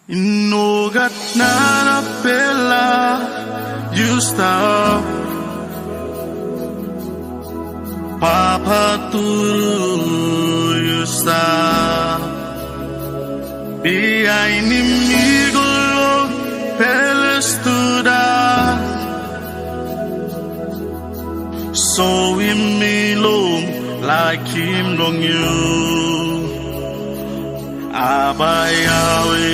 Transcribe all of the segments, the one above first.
Inugat na napela justa papaturo justa Via inimigo lo pelestuda So imilong like him dong you Abayawe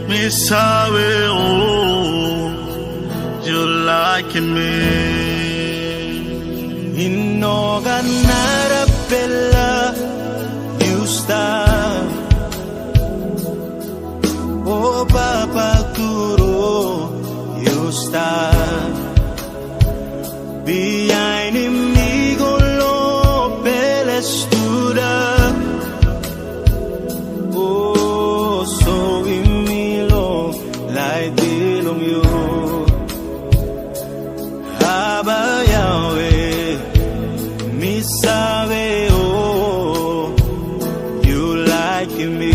Misawe oh You like me Inoga narapela Yusta O papaturo Yusta Via inimigo lo pelestuda Oh so imilo Lai dilong yu Abayawe Misabe oh You like me